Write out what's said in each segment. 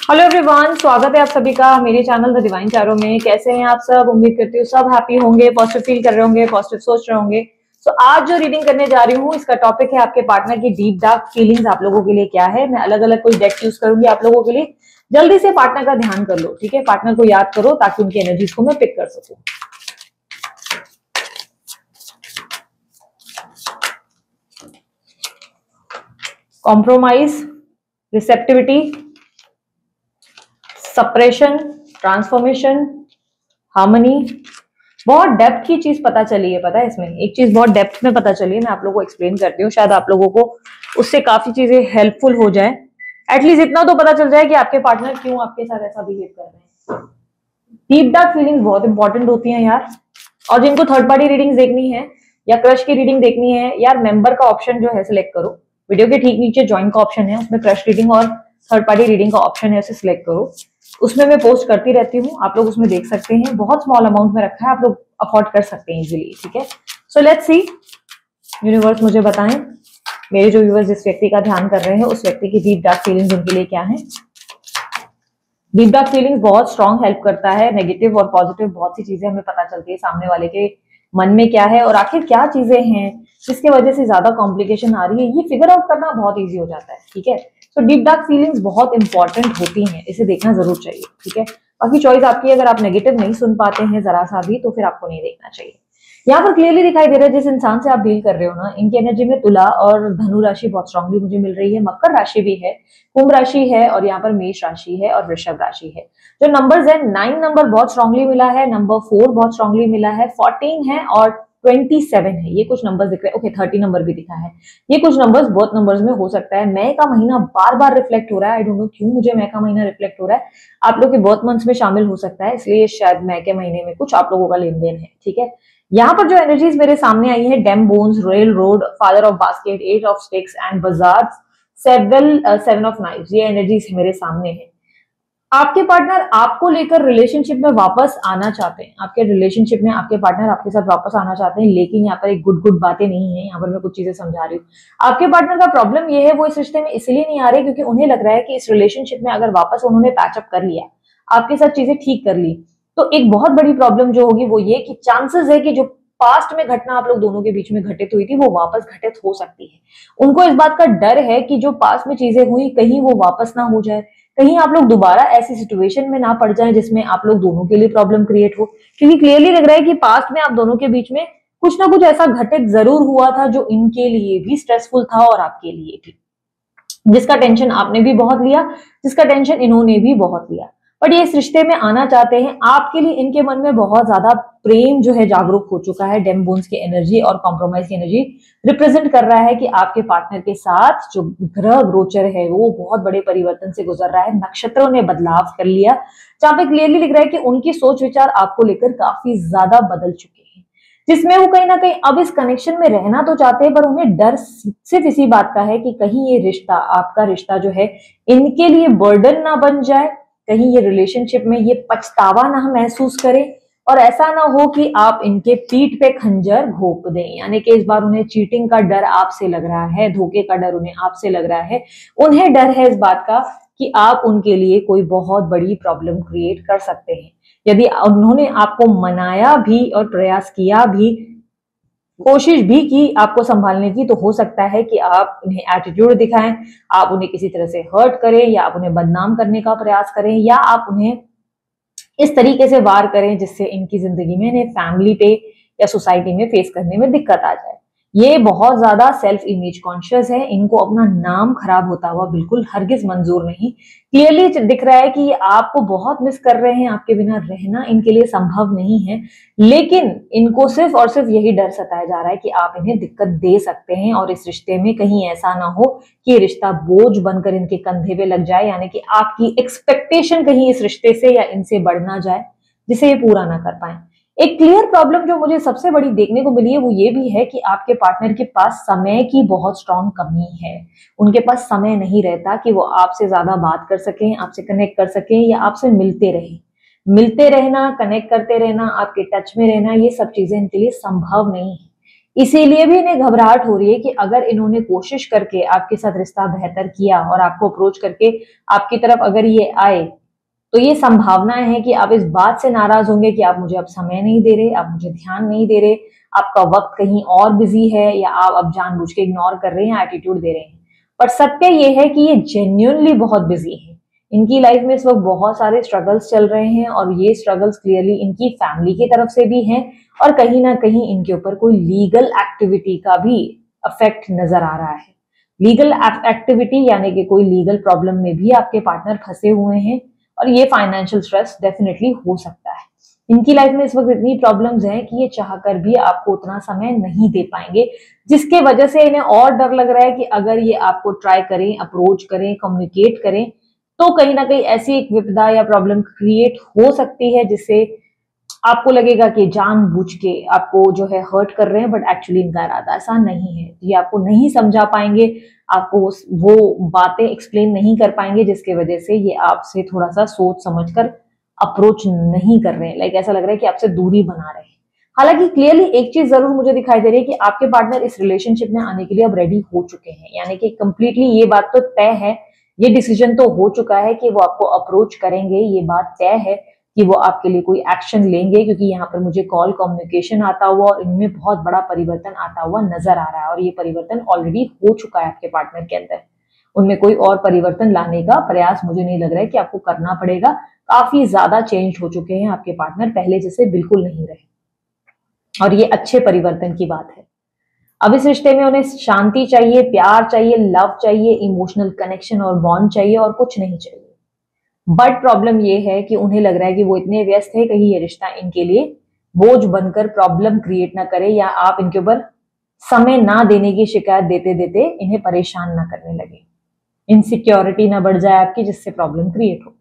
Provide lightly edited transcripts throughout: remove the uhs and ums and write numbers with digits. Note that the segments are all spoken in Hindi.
हेलो एवरीवन, स्वागत है आप सभी का मेरे चैनल द डिवाइन टैरो में। कैसे हैं आप सब? उम्मीद करती हूँ सब हैप्पी होंगे, पॉजिटिव फील कर रहे होंगे, पॉजिटिव सोच रहे होंगे। तो आज जो रीडिंग करने जा रही हूँ, इसका टॉपिक है आपके पार्टनर की डीप डार्क फीलिंग्स आप लोगों के लिए क्या है। मैं अलग अलग कोई डेक यूज करूंगी आप लोगों के लिए। जल्दी से पार्टनर का ध्यान कर लो, ठीक है? पार्टनर को याद करो ताकि उनकी एनर्जीज को मैं पिक कर सकूं। Compromise, receptivity, suppression, transformation, harmony. बहुत डेप्थ की चीज पता चली है। पता है, इसमें एक चीज बहुत डेप्थ में पता चली है, मैं आप लोगों को एक्सप्लेन करती हूँ। शायद आप लोगों को उससे काफी चीजें हेल्पफुल हो जाए। एटलीस्ट इतना तो पता चल जाए कि आपके पार्टनर क्यों आपके साथ ऐसा बिहेव कर रहे हैं। डीप डार्क फीलिंग्स बहुत इंपॉर्टेंट होती हैं यार। और जिनको थर्ड पार्टी रीडिंग्स देखनी है या क्रश की रीडिंग देखनी है यार, मेंबर का ऑप्शन जो है सिलेक्ट करो। वीडियो के ठीक नीचे ज्वाइन का ऑप्शन है, उसमें क्रश रीडिंग और थर्ड पार्टी रीडिंग का ऑप्शन है, उसे सिलेक्ट करो। उसमें मैं पोस्ट करती रहती हूँ, आप लोग उसमें देख सकते हैं। बहुत स्मॉल अमाउंट में रखा है, आप लोग अफोर्ड कर सकते हैं इजीली, ठीक है? सो लेट्स सी, यूनिवर्स मुझे बताएं, मेरे जो व्यूअर्स जिस व्यक्ति का ध्यान कर रहे हैं उस व्यक्ति की डीप डार्क फीलिंग्स उनके लिए क्या है। डीप डार्क फीलिंग्स बहुत स्ट्रॉन्ग हेल्प करता है। नेगेटिव और पॉजिटिव बहुत सी चीजें हमें पता चलती है, सामने वाले के मन में क्या है और आखिर क्या चीजें हैं जिसकी वजह से ज्यादा कॉम्प्लिकेशन आ रही है, ये फिगर आउट करना बहुत इजी हो जाता है, ठीक है? तो डीप डार्क फीलिंग्स बहुत इंपॉर्टेंट होती हैं, इसे देखना जरूर चाहिए, ठीक है? बाकी चॉइस आपकी, अगर आप नेगेटिव नहीं सुन पाते हैं जरा सा भी तो फिर आपको नहीं देखना चाहिए। यहाँ पर क्लियरली दिखाई दे रहा है जिस इंसान से आप डील कर रहे हो ना, इनकी एनर्जी में तुला और धनु राशि बहुत स्ट्रांगली मुझे मिल रही है। मकर राशि भी है, कुंभ राशि है और यहाँ पर मेष राशि है और वृषभ राशि है। जो नंबर्स है, 9 नंबर बहुत स्ट्रांगली मिला है, नंबर 4 बहुत स्ट्रांगली मिला है, 14 है और 27 है। ये कुछ नंबर्स दिख रहे हैं। ओके, 30 नंबर भी दिखा है। ये कुछ नंबर्स बहुत नंबर्स में हो सकता है। मई का महीना बार बार रिफ्लेक्ट हो रहा है। आई डोंट नो क्यों मुझे मई का महीना रिफ्लेक्ट हो रहा है। आप लोग के बर्थ मंथ्स में शामिल हो सकता है, इसलिए शायद मई के महीने में कुछ आप लोगों का लेन देन है, ठीक है? यहाँ पर जो एनर्जीज मेरे सामने आई है, dem bones, rail road, father of basket, 8 of sticks and bazaar, seven of knives, ये एनर्जीज मेरे सामने है। आपके पार्टनर आपको लेकर रिलेशनशिप में वापस आना चाहते हैं। आपके रिलेशनशिप में आपके पार्टनर आपके साथ वापस आना चाहते हैं, लेकिन यहाँ पर एक गुड गुड बातें नहीं है। यहाँ पर मैं कुछ चीजें समझा रही हूँ। आपके पार्टनर का प्रॉब्लम ये है, वो इस रिश्ते में इसलिए नहीं आ रहे क्योंकि उन्हें लग रहा है कि इस रिलेशनशिप में अगर वापस उन्होंने पैचअप कर लिया, आपके साथ चीजें ठीक कर ली, तो एक बहुत बड़ी प्रॉब्लम जो होगी वो ये कि चांसेस है कि जो पास्ट में घटना आप लोग दोनों के बीच में घटित हुई थी वो वापस घटित हो सकती है। उनको इस बात का डर है कि जो पास्ट में चीजें हुई कहीं वो वापस ना हो जाए, कहीं आप लोग दोबारा ऐसी सिचुएशन में ना पड़ जाएं जिसमें आप लोग दोनों के लिए प्रॉब्लम क्रिएट हो। क्योंकि क्लियरली लग रहा है कि पास्ट में आप दोनों के बीच में कुछ ना कुछ ऐसा घटित जरूर हुआ था जो इनके लिए भी स्ट्रेसफुल था और आपके लिए भी, जिसका टेंशन आपने भी बहुत लिया, जिसका टेंशन इन्होंने भी बहुत लिया। बट ये इस रिश्ते में आना चाहते हैं। आपके लिए इनके मन में बहुत ज्यादा प्रेम जो है जागरूक हो चुका है। डेम बोन्स की एनर्जी और कॉम्प्रोमाइज की एनर्जी रिप्रेजेंट कर रहा है कि आपके पार्टनर के साथ जो ग्रह गोचर है वो बहुत बड़े परिवर्तन से गुजर रहा है। नक्षत्रों ने बदलाव कर लिया, जहां पे क्लियरली लिख रहा है कि उनकी सोच विचार आपको लेकर काफी ज्यादा बदल चुके हैं, जिसमें वो कहीं ना कहीं अब इस कनेक्शन में रहना तो चाहते हैं, पर उन्हें डर सिर्फ इसी बात का है कि कहीं ये रिश्ता, आपका रिश्ता जो है, इनके लिए बर्डन ना बन जाए, कहीं ये रिलेशनशिप में ये पछतावा ना महसूस करें और ऐसा ना हो कि आप इनके पीठ पे खंजर घोंप दें। यानी कि इस बार उन्हें चीटिंग का डर आपसे लग रहा है, धोखे का डर उन्हें आपसे लग रहा है। उन्हें डर है इस बात का कि आप उनके लिए कोई बहुत बड़ी प्रॉब्लम क्रिएट कर सकते हैं। यदि उन्होंने आपको मनाया भी और प्रयास किया भी, कोशिश भी की आपको संभालने की, तो हो सकता है कि आप उन्हें एटीट्यूड दिखाएं, आप उन्हें किसी तरह से हर्ट करें या आप उन्हें बदनाम करने का प्रयास करें या आप उन्हें इस तरीके से वार करें जिससे इनकी जिंदगी में, इन्हें फैमिली पे या सोसाइटी में फेस करने में दिक्कत आ जाए। ये बहुत ज्यादा सेल्फ इमेज कॉन्शियस है। इनको अपना नाम खराब होता हुआ बिल्कुल हरगिज मंजूर नहीं। क्लियरली दिख रहा है कि ये आपको बहुत मिस कर रहे हैं, आपके बिना रहना इनके लिए संभव नहीं है, लेकिन इनको सिर्फ और सिर्फ यही डर सताया जा रहा है कि आप इन्हें दिक्कत दे सकते हैं और इस रिश्ते में कहीं ऐसा ना हो कि ये रिश्ता बोझ बनकर इनके कंधे पे लग जाए, यानी कि आपकी एक्सपेक्टेशन कहीं इस रिश्ते से या इनसे बढ़ ना जाए जिसे ये पूरा ना कर पाए। एक क्लियर प्रॉब्लम जो मुझे सबसे बड़ी देखने को मिली है वो ये भी है कि आपके पार्टनर के पास समय की बहुत स्ट्रांग कमी है। उनके पास समय नहीं रहता कि वो आपसे ज्यादा बात कर सकें, आपसे कनेक्ट कर सकें या आपसे मिलते रहें। मिलते रहना, कनेक्ट करते रहना, आपके टच में रहना, ये सब चीजें इनके लिए संभव नहीं है। इसीलिए भी इन्हें घबराहट हो रही है कि अगर इन्होंने कोशिश करके आपके साथ रिश्ता बेहतर किया और आपको अप्रोच करके आपकी तरफ अगर ये आए, तो ये संभावनाएं हैं कि आप इस बात से नाराज होंगे कि आप मुझे अब समय नहीं दे रहे, आप मुझे ध्यान नहीं दे रहे, आपका वक्त कहीं और बिजी है, या आप अब जानबूझ के इग्नोर कर रहे हैं, एटीट्यूड दे रहे हैं। पर सत्य ये है कि ये जेन्युइनली बहुत बिजी है। इनकी लाइफ में इस वक्त बहुत सारे स्ट्रगल्स चल रहे हैं और ये स्ट्रगल्स क्लियरली इनकी फैमिली की तरफ से भी हैं और कहीं ना कहीं इनके ऊपर कोई लीगल एक्टिविटी का भी इफेक्ट नजर आ रहा है। लीगल एक्टिविटी यानी कि कोई लीगल प्रॉब्लम में भी आपके पार्टनर फंसे हुए हैं और ये फाइनेंशियल स्ट्रेस डेफिनेटली हो सकता है। इनकी लाइफ में इस वक्त इतनी प्रॉब्लम्स हैं कि ये चाहकर भी आपको उतना समय नहीं दे पाएंगे, जिसके वजह से इन्हें और डर लग रहा है कि अगर ये आपको ट्राई करें, अप्रोच करें, कम्युनिकेट करें, तो कहीं ना कहीं ऐसी एक विपदा या प्रॉब्लम क्रिएट हो सकती है जिससे आपको लगेगा कि जानबूझ के आपको जो है हर्ट कर रहे हैं, बट एक्चुअली इनका इरादा ऐसा नहीं है। ये आपको नहीं समझा पाएंगे, आपको वो बातें एक्सप्लेन नहीं कर पाएंगे, जिसके वजह से ये आपसे थोड़ा सा सोच समझकर अप्रोच नहीं कर रहे हैं। लाइक ऐसा लग रहा है कि आपसे दूरी बना रहे हैं। हालांकि क्लियरली एक चीज जरूर मुझे दिखाई दे रही है कि आपके पार्टनर इस रिलेशनशिप में आने के लिए अब रेडी हो चुके हैं, यानी कि कंप्लीटली ये बात तो तय है, ये डिसीजन तो हो चुका है कि वो आपको अप्रोच करेंगे, ये बात तय है कि वो आपके लिए कोई एक्शन लेंगे, क्योंकि यहाँ पर मुझे कॉल कम्युनिकेशन आता हुआ और इनमें बहुत बड़ा परिवर्तन आता हुआ नजर आ रहा है और ये परिवर्तन ऑलरेडी हो चुका है आपके पार्टनर के अंदर। उनमें कोई और परिवर्तन लाने का प्रयास मुझे नहीं लग रहा है कि आपको करना पड़ेगा। काफी ज्यादा चेंज हो चुके हैं आपके पार्टनर, पहले जैसे बिल्कुल नहीं रहे और ये अच्छे परिवर्तन की बात है। अब इस रिश्ते में उन्हें शांति चाहिए, प्यार चाहिए, लव चाहिए, इमोशनल कनेक्शन और बॉन्ड चाहिए और कुछ नहीं चाहिए। बट प्रॉब्लम ये है कि उन्हें लग रहा है कि वो इतने व्यस्त है, कहीं ये रिश्ता इनके लिए बोझ बनकर प्रॉब्लम क्रिएट ना करे या आप इनके ऊपर समय ना देने की शिकायत देते देते इन्हें परेशान ना करने लगे, इनसिक्योरिटी ना बढ़ जाए आपकी, जिससे प्रॉब्लम क्रिएट हो।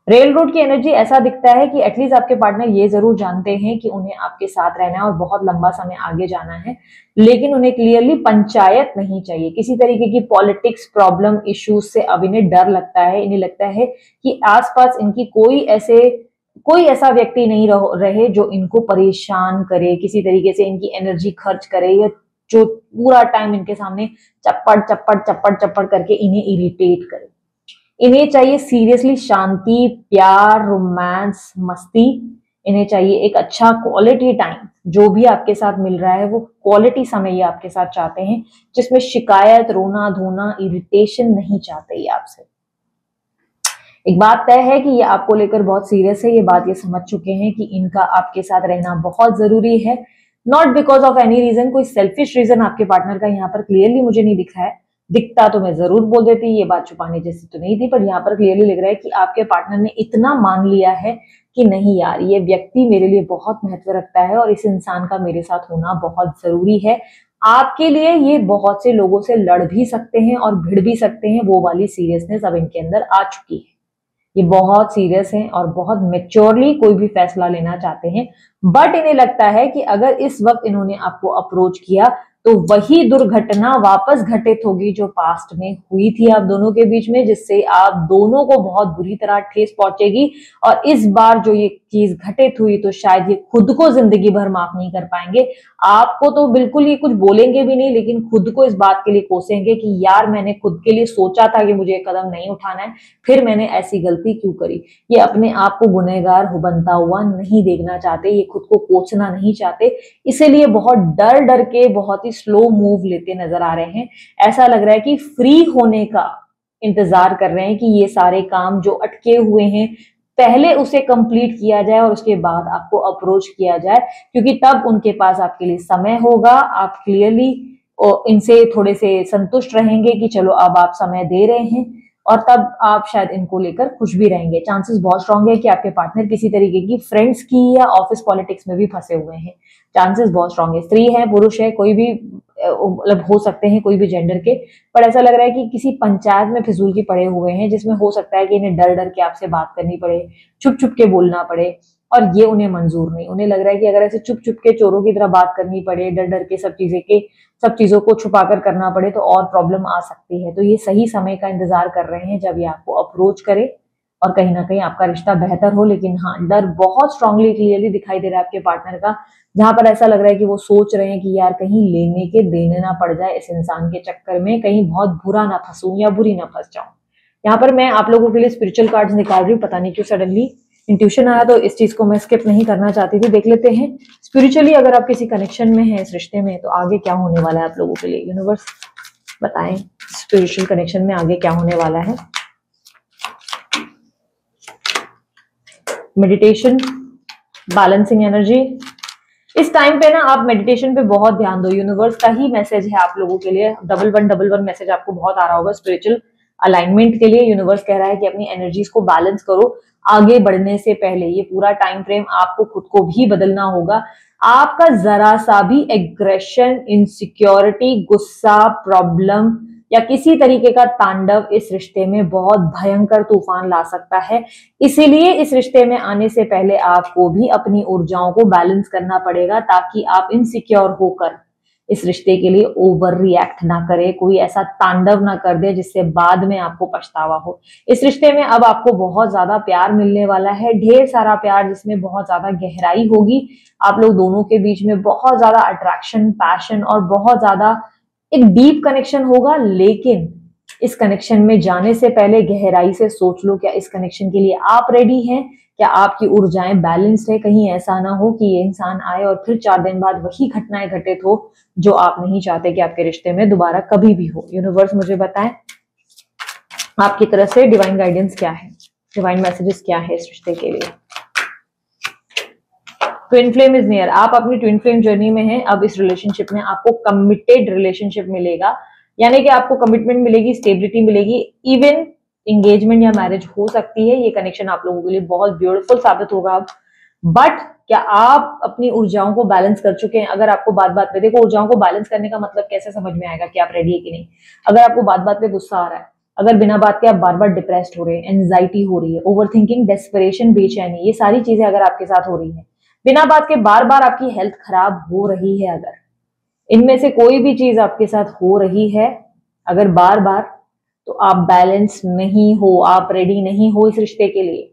रेल रोड की एनर्जी ऐसा दिखता है कि एटलीस्ट आपके पार्टनर ये जरूर जानते हैं कि उन्हें आपके साथ रहना है और बहुत लंबा समय आगे जाना है, लेकिन उन्हें क्लियरली पंचायत नहीं चाहिए। किसी तरीके की पॉलिटिक्स, प्रॉब्लम, इश्यूज से अब इन्हें डर लगता है। इन्हें लगता है कि आसपास इनकी कोई ऐसा व्यक्ति नहीं रहे जो इनको परेशान करे, किसी तरीके से इनकी एनर्जी खर्च करे, या जो पूरा टाइम इनके सामने चप्पड़ चप्पड़ चप्पड़ चप्पड़ करके इन्हें इरिटेट करे। इन्हें चाहिए सीरियसली शांति, प्यार, रोमांस, मस्ती। इन्हें चाहिए एक अच्छा क्वालिटी टाइम। जो भी आपके साथ मिल रहा है वो क्वालिटी समय ये आपके साथ चाहते हैं, जिसमें शिकायत, रोना धोना, इरिटेशन नहीं चाहते ये आपसे। एक बात तय है कि ये आपको लेकर बहुत सीरियस है, ये बात ये समझ चुके हैं कि इनका आपके साथ रहना बहुत जरूरी है। Not because of any reason, कोई सेल्फिश रीजन आपके पार्टनर का यहाँ पर क्लियरली मुझे नहीं दिखा है। दिखता तो मैं जरूर बोल देती, ये बात छुपाने जैसी तो नहीं थी, पर यहाँ पर क्लियरली लग रहा है कि आपके पार्टनर ने इतना मान लिया है कि नहीं यार, ये व्यक्ति मेरे लिए बहुत महत्व रखता है और इस इंसान का मेरे साथ होना बहुत जरूरी है। आपके लिए ये बहुत से लोगों से लड़ भी सकते हैं और भिड़ भी सकते हैं, वो वाली सीरियसनेस अब इनके अंदर आ चुकी है। ये बहुत सीरियस हैं और बहुत मेच्योरली कोई भी फैसला लेना चाहते हैं। बट इन्हें लगता है कि अगर इस वक्त इन्होंने आपको अप्रोच किया तो वही दुर्घटना वापस घटित होगी जो पास्ट में हुई थी आप दोनों के बीच में, जिससे आप दोनों को बहुत बुरी तरह ठेस पहुंचेगी। और इस बार जो ये चीज घटित हुई तो शायद ये खुद को जिंदगी भर माफ नहीं कर पाएंगे। आपको तो बिल्कुल ये कुछ बोलेंगे भी नहीं, लेकिन खुद को इस बात के लिए कोसेंगे कि यार मैंने खुद के लिए सोचा था कि मुझे कदम नहीं उठाना है, फिर मैंने ऐसी गलती क्यों करी। ये अपने आप को गुनहगार बनता हुआ नहीं देखना चाहते, ये खुद को कोसना नहीं चाहते, इसीलिए बहुत डर डर के बहुत ही स्लो मूव लेते नजर आ रहे हैं। ऐसा लग रहा है कि फ्री होने का इंतजार कर रहे हैं कि ये सारे काम जो अटके हुए हैं पहले उसे कंप्लीट किया जाए और उसके बाद आपको अप्रोच किया जाए, क्योंकि तब उनके पास आपके लिए समय होगा। आप क्लियरली इनसे थोड़े से संतुष्ट रहेंगे कि चलो अब आप समय दे रहे हैं, और तब आप शायद इनको लेकर खुश भी रहेंगे। चांसेस बहुत स्ट्रांग है कि आपके पार्टनर किसी तरीके की फ्रेंड्स की या ऑफिस पॉलिटिक्स में भी फंसे हुए हैं। चांसेस बहुत स्ट्रांग है, स्त्री है, पुरुष है, कोई भी मतलब हो सकते हैं, कोई भी जेंडर के। पर ऐसा लग रहा है कि किसी पंचायत में फिजूल की पड़े हुए हैं, जिसमें हो सकता है कि इन्हें डर डर के आपसे बात करनी पड़े, छुप छुप के बोलना पड़े, और ये उन्हें मंजूर नहीं। उन्हें लग रहा है कि अगर ऐसे चुप चुप के चोरों की तरह बात करनी पड़े, डर डर के सब चीजों को छुपाकर करना पड़े, तो और प्रॉब्लम आ सकती है। तो ये सही समय का इंतजार कर रहे हैं जब ये आपको अप्रोच करे, और कहीं ना कहीं आपका रिश्ता बेहतर हो। लेकिन हाँ, डर बहुत स्ट्रांगली क्लियरली दिखाई दे रहा है आपके पार्टनर का, जहां पर ऐसा लग रहा है कि वो सोच रहे हैं कि यार कहीं लेने के देने ना पड़ जाए इस इंसान के चक्कर में, कहीं बहुत बुरा ना फंसूं या बुरी ना फंस जाऊं। यहाँ पर मैं आप लोगों के लिए स्पिरिचुअल कार्ड्स निकाल रही हूँ, पता नहीं क्यों सडनली इंट्यूशन आया, तो इस चीज को मैं स्किप नहीं करना चाहती थी। देख लेते हैं स्पिरिचुअली अगर आप किसी कनेक्शन में हैं इस रिश्ते में, तो आगे क्या होने वाला है आप लोगों के लिए। यूनिवर्स बताएं स्पिरिचुअल कनेक्शन में आगे क्या होने वाला है। Meditation, balancing energy. इस टाइम पे ना आप मेडिटेशन पे बहुत ध्यान दो। यूनिवर्स का ही मैसेज है आप लोगों के लिए। 1111 मैसेज आपको बहुत आ रहा होगा स्पिरिचुअल अलाइनमेंट के लिए। यूनिवर्स कह रहा है कि अपनी एनर्जीज को बैलेंस करो आगे बढ़ने से पहले। ये पूरा टाइम फ्रेम आपको खुद को भी बदलना होगा। आपका जरा सा भी एग्रेशन, इनसिक्योरिटी, गुस्सा, प्रॉब्लम या किसी तरीके का तांडव इस रिश्ते में बहुत भयंकर तूफान ला सकता है। इसीलिए इस रिश्ते में आने से पहले आपको भी अपनी ऊर्जाओं को बैलेंस करना पड़ेगा, ताकि आप इनसिक्योर होकर इस रिश्ते के लिए ओवर रिएक्ट ना करे, कोई ऐसा तांडव ना कर दे जिससे बाद में आपको पछतावा हो। इस रिश्ते में अब आपको बहुत ज्यादा प्यार मिलने वाला है, ढेर सारा प्यार जिसमें बहुत ज्यादा गहराई होगी। आप लोग दोनों के बीच में बहुत ज्यादा अट्रैक्शन, पैशन और बहुत ज्यादा एक डीप कनेक्शन होगा। लेकिन इस कनेक्शन में जाने से पहले गहराई से सोच लो, क्या इस कनेक्शन के लिए आप रेडी हैं? क्या आपकी ऊर्जाएं बैलेंस्ड है? कहीं ऐसा ना हो कि ये इंसान आए और फिर 4 दिन बाद वही घटनाएं घटित हो जो आप नहीं चाहते कि आपके रिश्ते में दोबारा कभी भी हो। यूनिवर्स मुझे बताएं आपकी तरफ से डिवाइन गाइडेंस क्या है, डिवाइन मैसेजेस क्या है इस रिश्ते के लिए। Twin flame is near. आप अपनी ट्विन फ्लेम जर्नी में हैं। अब इस रिलेशनशिप में आपको कमिटेड रिलेशनशिप मिलेगा, यानी कि आपको कमिटमेंट मिलेगी, स्टेबिलिटी मिलेगी, इवन एंगेजमेंट या मैरिज हो सकती है। ये कनेक्शन आप लोगों के लिए बहुत ब्यूटीफुल साबित होगा अब। बट क्या आप अपनी ऊर्जाओं को बैलेंस कर चुके हैं? अगर आपको बात बात पे, देखो ऊर्जाओं को बैलेंस करने का मतलब कैसे समझ में आएगा कि आप रेडी है कि नहीं। अगर आपको बात बात पे गुस्सा आ रहा है, अगर बिना बात के आप बार बार डिप्रेस्ड हो रहे हैं, एंजाइटी हो रही है, ओवर थिंकिंग, डेस्परेशन, बेचैनी, ये सारी चीजें अगर आपके साथ हो रही है, बिना बात के बार बार आपकी हेल्थ खराब हो रही है, अगर इनमें से कोई भी चीज आपके साथ हो रही है अगर बार बार, तो आप बैलेंस नहीं हो, आप रेडी नहीं हो इस रिश्ते के लिए।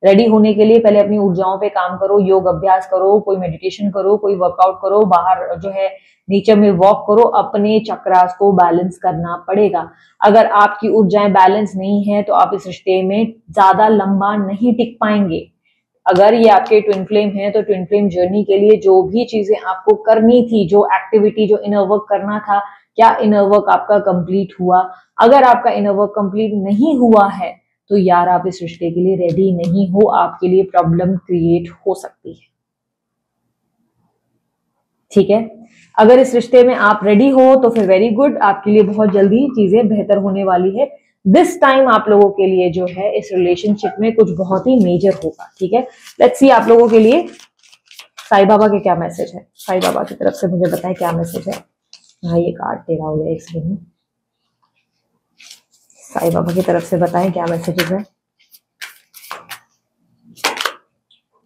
रेडी होने के लिए पहले अपनी ऊर्जाओं पे काम करो, योग अभ्यास करो, कोई मेडिटेशन करो, कोई वर्कआउट करो, बाहर जो है नेचर में वॉक करो, अपने चक्रास को बैलेंस करना पड़ेगा। अगर आपकी ऊर्जाएं बैलेंस नहीं है तो आप इस रिश्ते में ज्यादा लंबा नहीं टिक पाएंगे। अगर ये आपके ट्विन फ्लेम है तो ट्विन फ्लेम जर्नी के लिए जो भी चीजें आपको करनी थी, जो एक्टिविटी, जो इनर वर्क करना था, क्या इनर वर्क आपका कंप्लीट हुआ? अगर आपका इनर वर्क कंप्लीट नहीं हुआ है तो यार आप इस रिश्ते के लिए रेडी नहीं हो, आपके लिए प्रॉब्लम क्रिएट हो सकती है। ठीक है, अगर इस रिश्ते में आप रेडी हो तो फिर वेरी गुड, आपके लिए बहुत जल्दी चीजें बेहतर होने वाली है। दिस टाइम आप लोगों के लिए जो है इस रिलेशनशिप में कुछ बहुत ही मेजर होगा। ठीक है, लेट्स सी आप लोगों के लिए साईं बाबा के क्या मैसेज है। साईं बाबा की तरफ से मुझे बताएं क्या मैसेज है। हाँ, ये कार्ड तेरा हो गया एक सेकंड में। साईं बाबा की तरफ से बताएं क्या मैसेजेस है।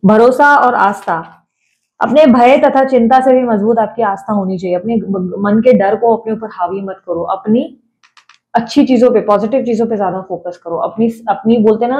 भरोसा और आस्था। अपने भय तथा चिंता से भी मजबूत आपकी आस्था होनी चाहिए। अपने मन के डर को अपने ऊपर हावी मत करो, अपनी अच्छी चीजों पे, पॉजिटिव चीजों पे ज्यादा फोकस करो। अपनी बोलते ना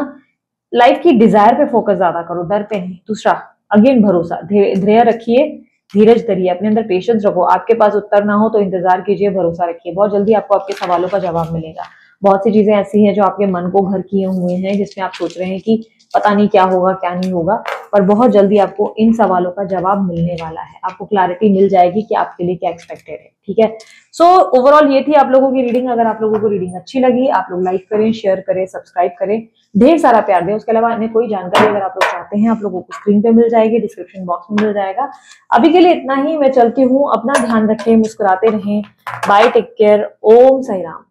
लाइफ की डिजायर पे फोकस ज्यादा करो, डर पे नहीं। दूसरा, अगेन भरोसा, धैर्य रखिए, धीरज धरिए, अपने अंदर पेशेंस रखो। आपके पास उत्तर ना हो तो इंतजार कीजिए, भरोसा रखिए, बहुत जल्दी आपको आपके सवालों का जवाब मिलेगा। बहुत सी चीजें ऐसी हैं जो आपके मन को घर किए हुए हैं, जिसमें आप सोच रहे हैं कि पता नहीं क्या होगा क्या नहीं होगा, पर बहुत जल्दी आपको इन सवालों का जवाब मिलने वाला है। आपको क्लैरिटी मिल जाएगी कि आपके लिए क्या एक्सपेक्टेड है। ठीक है, सो ओवरऑल ये थी आप लोगों की रीडिंग। अगर आप लोगों को रीडिंग अच्छी लगी, आप लोग लाइक करें, शेयर करें, सब्सक्राइब करें, ढेर सारा प्यार दें। उसके अलावा अन्य कोई जानकारी अगर आप लोग चाहते हैं, आप लोगों को स्क्रीन पे मिल जाएगी, डिस्क्रिप्शन बॉक्स में मिल जाएगा। अभी के लिए इतना ही, मैं चलती हूँ, अपना ध्यान रखें, मुस्कुराते रहें, बाय, टेक केयर, ओम साई राम।